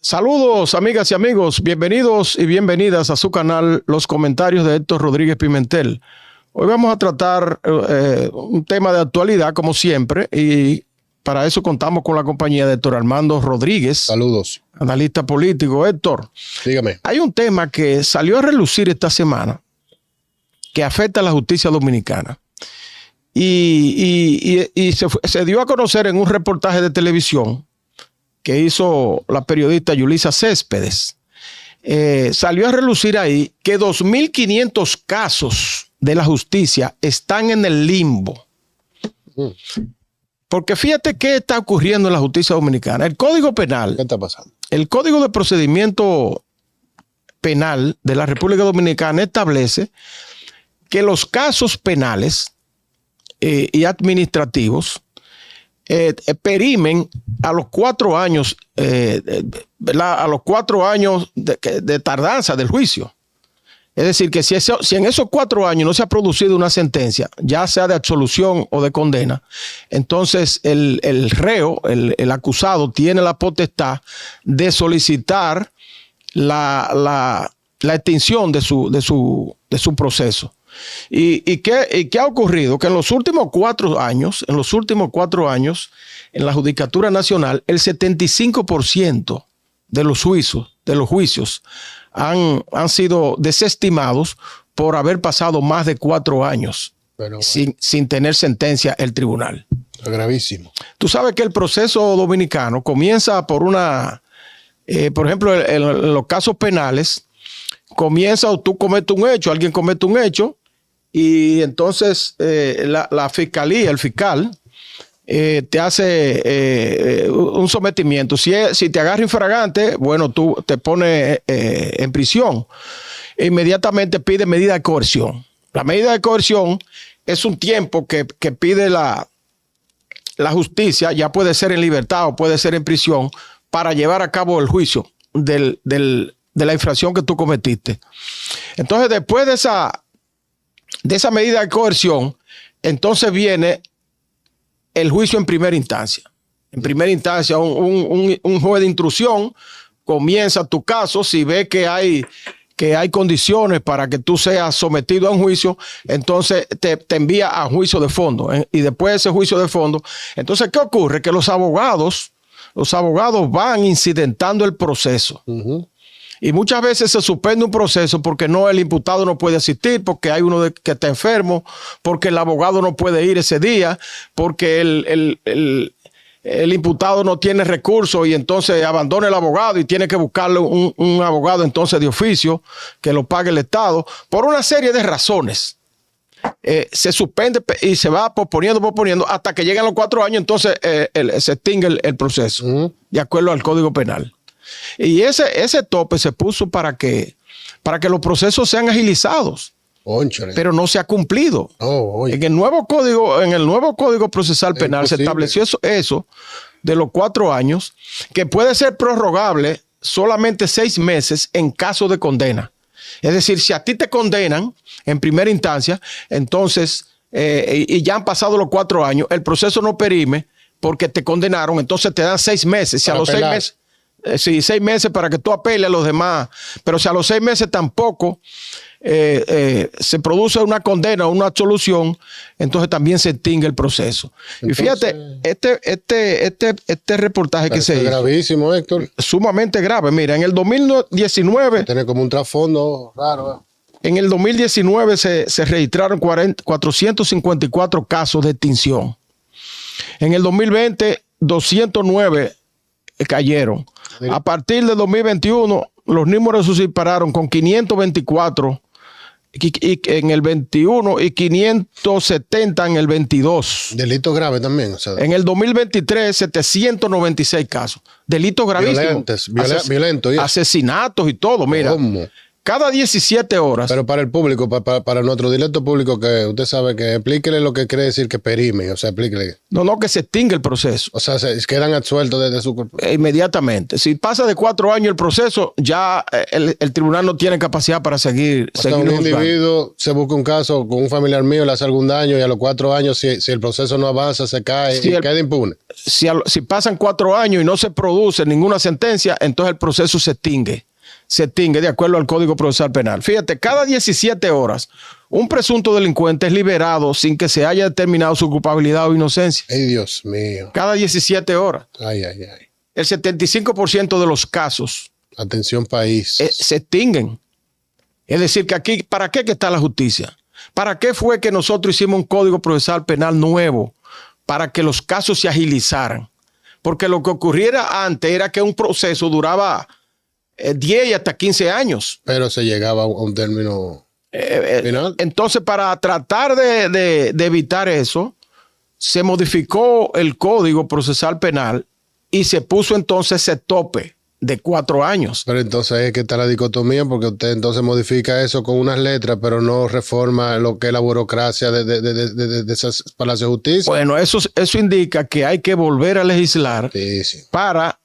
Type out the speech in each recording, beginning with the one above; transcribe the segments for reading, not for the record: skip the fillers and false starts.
Saludos, amigas y amigos. Bienvenidos y bienvenidas a su canal Los Comentarios de Héctor Rodríguez Pimentel. Hoy vamos a tratar un tema de actualidad, como siempre, y para eso contamos con la compañía de Héctor Armando Rodríguez. Saludos. Analista político. Héctor, dígame. Hay un tema que salió a relucir esta semana que afecta a la justicia dominicana. Y se dio a conocer en un reportaje de televisión que hizo la periodista Yulisa Céspedes. Salió a relucir ahí que 2.500 casos de la justicia están en el limbo. Porque fíjate qué está ocurriendo en la justicia dominicana. El Código Penal. ¿Qué está pasando? El Código de Procedimiento Penal de la República Dominicana establece que los casos penales y administrativos perimen a los 4 años, a los 4 años de tardanza del juicio. Es decir, que si en esos 4 años no se ha producido una sentencia, ya sea de absolución o de condena, entonces el reo, el acusado, tiene la potestad de solicitar la extinción de su proceso. ¿Y qué ha ocurrido? Que en los últimos 4 años, en la Judicatura Nacional, el 75% de los juicios han sido desestimados por haber pasado más de 4 años sin tener sentencia el tribunal. Es gravísimo. Tú sabes que el proceso dominicano comienza por por ejemplo, en los casos penales, tú cometes un hecho, alguien comete un hecho, y entonces la fiscalía, el fiscal, te hace un sometimiento. Si te agarra infragante, bueno, tú te pones en prisión. E inmediatamente pide medida de coerción. La medida de coerción es un tiempo que pide la justicia, ya puede ser en libertad o puede ser en prisión, para llevar a cabo el juicio de la infracción que tú cometiste. Entonces, después de esa medida de coerción, entonces viene el juicio en primera instancia. En primera instancia, un juez de instrucción comienza tu caso. Si ve que hay condiciones para que tú seas sometido a un juicio, entonces te envía a juicio de fondo. Y después de ese juicio de fondo, entonces, ¿qué ocurre? Que los abogados van incidentando el proceso. Y muchas veces se suspende un proceso porque el imputado no puede asistir, porque hay uno que está enfermo, porque el abogado no puede ir ese día, porque el imputado no tiene recursos y entonces abandona el abogado y tiene que buscarle un abogado entonces de oficio que lo pague el Estado, por una serie de razones. Se suspende y se va posponiendo hasta que llegan los 4 años, entonces se extingue el proceso, de acuerdo al Código Penal. Y ese tope se puso para que los procesos sean agilizados. Ónchale. Pero no se ha cumplido. En el nuevo Código Procesal Penal se estableció eso de los 4 años, que puede ser prorrogable solamente 6 meses en caso de condena. Es decir, si a ti te condenan en primera instancia, entonces, y ya han pasado los 4 años, el proceso no perime porque te condenaron, entonces te dan 6 meses. Si a los 6 meses... Sí, 6 meses para que tú apeles a los demás, pero si a los 6 meses tampoco se produce una condena o una absolución, entonces también se extingue el proceso. Entonces, y fíjate, este reportaje que se hizo, gravísimo, Héctor. Sumamente grave. Mira, en el 2019... Tiene como un trasfondo raro. En el 2019 se registraron 454 casos de extinción. En el 2020, 209 cayeron. A partir del 2021, los números se dispararon con 524 en el 21 y 570 en el 22. Delitos graves también. En el 2023, 796 casos. Delitos gravísimos. Violentos. Asesinatos y todo. Mira, cada 17 horas. Pero para el público, para nuestro directo público, que usted sabe que explíquele lo que quiere decir que perime, o sea, explíquele. No, que se extingue el proceso. O sea, se quedan absueltos de su cuerpo. Inmediatamente. Si pasa de 4 años el proceso, ya el tribunal no tiene capacidad para seguir. O sea, un individuo se busca un caso con un familiar mío, le hace algún daño y a los 4 años, si el proceso no avanza, se cae y queda impune. Si pasan 4 años y no se produce ninguna sentencia, entonces el proceso se extingue. Se extingue de acuerdo al Código Procesal Penal. Fíjate, cada 17 horas un presunto delincuente es liberado sin que se haya determinado su culpabilidad o inocencia. ¡Ay, Dios mío! Cada 17 horas. ¡Ay! El 75% de los casos, atención país, se extinguen. Es decir, que aquí, ¿para qué que está la justicia? ¿Para qué fue que nosotros hicimos un Código Procesal Penal nuevo? Para que los casos se agilizaran. Porque lo que ocurriera antes era que un proceso duraba 10 y hasta 15 años. Pero se llegaba a un término final. Entonces, para tratar de evitar eso, se modificó el Código Procesal Penal y se puso entonces ese tope de 4 años. Pero entonces es que está la dicotomía, porque usted entonces modifica eso con unas letras, pero no reforma lo que es la burocracia de esos palacios de justicia. Bueno, eso indica que hay que volver a legislar para...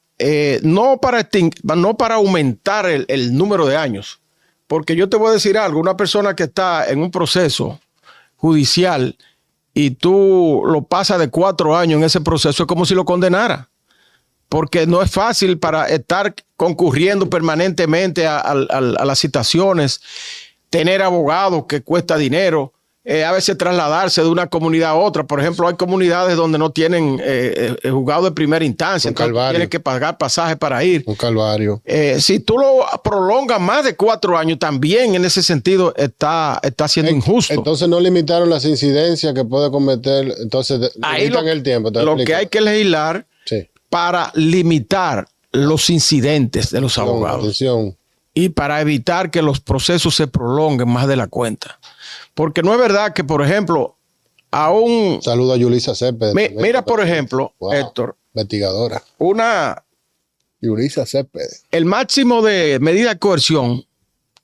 no para aumentar el número de años, porque yo te voy a decir algo, una persona que está en un proceso judicial y tú lo pasas de 4 años en ese proceso, es como si lo condenara, porque no es fácil para estar concurriendo permanentemente a las citaciones, tener abogados que cuesta dinero, a veces trasladarse de una comunidad a otra. Por ejemplo, hay comunidades donde no tienen juzgado de primera instancia, entonces tienes que pagar pasaje para ir. Un calvario. Si tú lo prolongas más de 4 años, también en ese sentido está siendo injusto. Entonces no limitaron las incidencias que puede cometer, entonces limitan el tiempo. Lo que hay que legislar para limitar los incidentes de los abogados. Atención. Y para evitar que los procesos se prolonguen más de la cuenta. Porque no es verdad que, por ejemplo, Saludo a Yulisa Cepeda. Mira, por ejemplo, Héctor. Investigadora. Yulisa Cepeda. El máximo de medida de coerción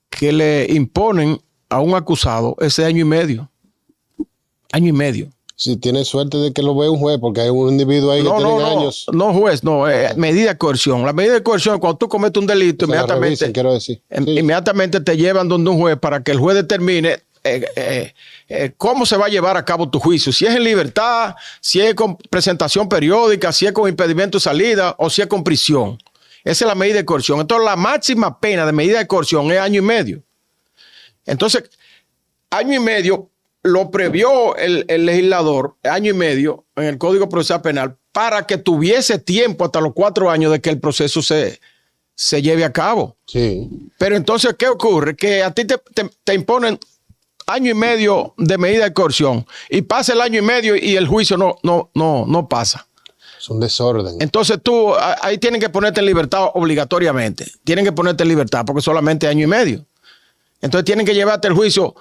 que le imponen a un acusado es de 1 año y medio. 1 año y medio. Si tiene suerte de que lo vea un juez, porque hay un individuo ahí que tiene años. No, juez, no, medida de coerción. La medida de coerción, cuando tú cometes un delito, inmediatamente te llevan donde un juez para que el juez determine cómo se va a llevar a cabo tu juicio. Si es en libertad, si es con presentación periódica, si es con impedimento de salida o si es con prisión. Esa es la medida de coerción. Entonces, la máxima pena de medida de coerción es 1 año y medio. Entonces, 1 año y medio lo previó el legislador, 1 año y medio en el Código Procesal Penal, para que tuviese tiempo hasta los 4 años de que el proceso se lleve a cabo. Sí. Pero entonces, ¿qué ocurre? Que a ti te imponen 1 año y medio de medida de coerción y pasa el 1 año y medio y el juicio no pasa. Es un desorden. Entonces tú ahí tienen que ponerte en libertad obligatoriamente. Tienen que ponerte en libertad porque solamente 1 año y medio. Entonces tienen que llevarte el juicio,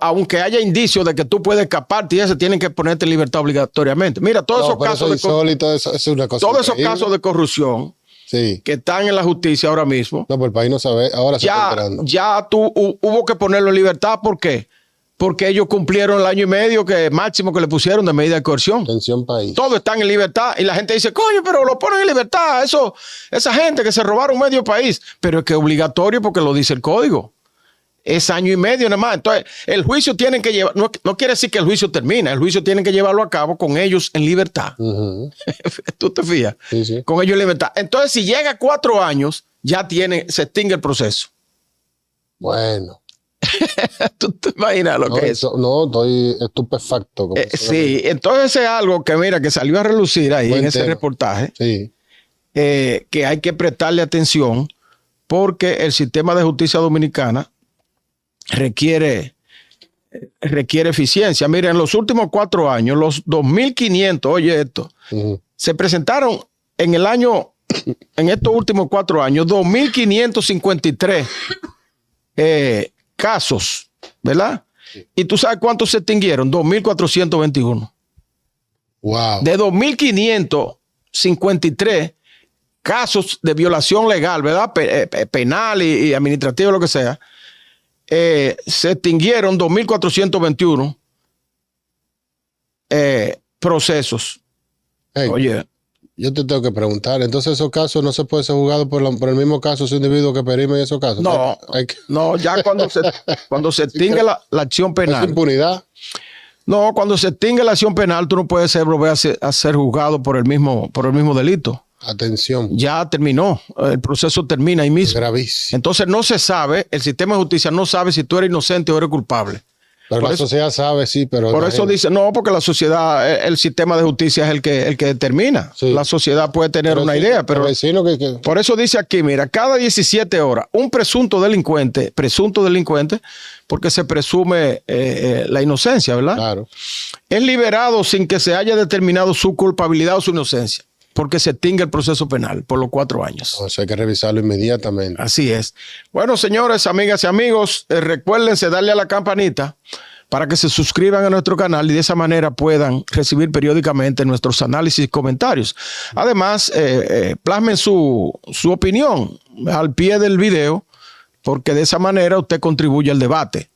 aunque haya indicios de que tú puedes escaparte y eso, tienen que ponerte en libertad obligatoriamente. Mira, todos esos casos todos esos casos de corrupción que están en la justicia ahora mismo. No, pues el país no sabe, ahora se está enterando. Ya hubo que ponerlo en libertad. ¿Por qué? Porque ellos cumplieron el 1 año y medio máximo que le pusieron de medida de coerción. Atención país. Todos están en libertad y la gente dice, coño, pero lo ponen en libertad. Esa gente que se robaron medio país. Pero es que es obligatorio porque lo dice el código. Es 1 año y medio nada más. Entonces, el juicio tienen que llevar, no quiere decir que el juicio termina, el juicio tienen que llevarlo a cabo con ellos en libertad. ¿Tú te fijas? Sí. Con ellos en libertad. Entonces, si llega a 4 años, ya se extingue el proceso. Bueno. ¿Tú te imaginas lo que es? No, estoy estupefacto. Sí, entonces es algo que, mira, que salió a relucir ahí en ese reportaje. Sí. Que hay que prestarle atención porque el sistema de justicia dominicana requiere eficiencia. Mira, en los últimos 4 años, los 2.500, oye esto, se presentaron en estos últimos 4 años, 2.553 casos, ¿verdad? Sí. ¿Y tú sabes cuántos se extinguieron? 2.421. Wow. De 2.553, casos de violación legal, ¿verdad? Penal y administrativo, lo que sea, se extinguieron 2.421 procesos. Hey, Oye, yo te tengo que preguntar, entonces esos casos no se puede ser juzgado por el mismo caso ese individuo que perime en esos casos. no, no, ya cuando se extingue la acción Es penal. impunidad. No, cuando se extingue la acción penal, tú no puedes volver a ser juzgado por el mismo delito. Atención. Ya terminó, el proceso termina ahí mismo. Gravísimo. Entonces no se sabe, el sistema de justicia no sabe si tú eres inocente o eres culpable. Pero la sociedad sabe, sí, pero... Por eso dice, no, porque la sociedad, el sistema de justicia es el que determina. Sí. La sociedad puede tener una idea, pero por eso dice aquí, mira, cada 17 horas, un presunto delincuente, porque se presume la inocencia, ¿verdad? Claro. Es liberado sin que se haya determinado su culpabilidad o su inocencia, porque se extingue el proceso penal por los 4 años. Eso hay que revisarlo inmediatamente. Así es. Bueno, señores, amigas y amigos, recuérdense darle a la campanita para que se suscriban a nuestro canal y de esa manera puedan recibir periódicamente nuestros análisis y comentarios. Además, plasmen su opinión al pie del video, porque de esa manera usted contribuye al debate.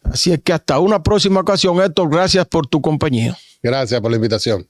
Así es que hasta una próxima ocasión, Héctor, gracias por tu compañía. Gracias por la invitación.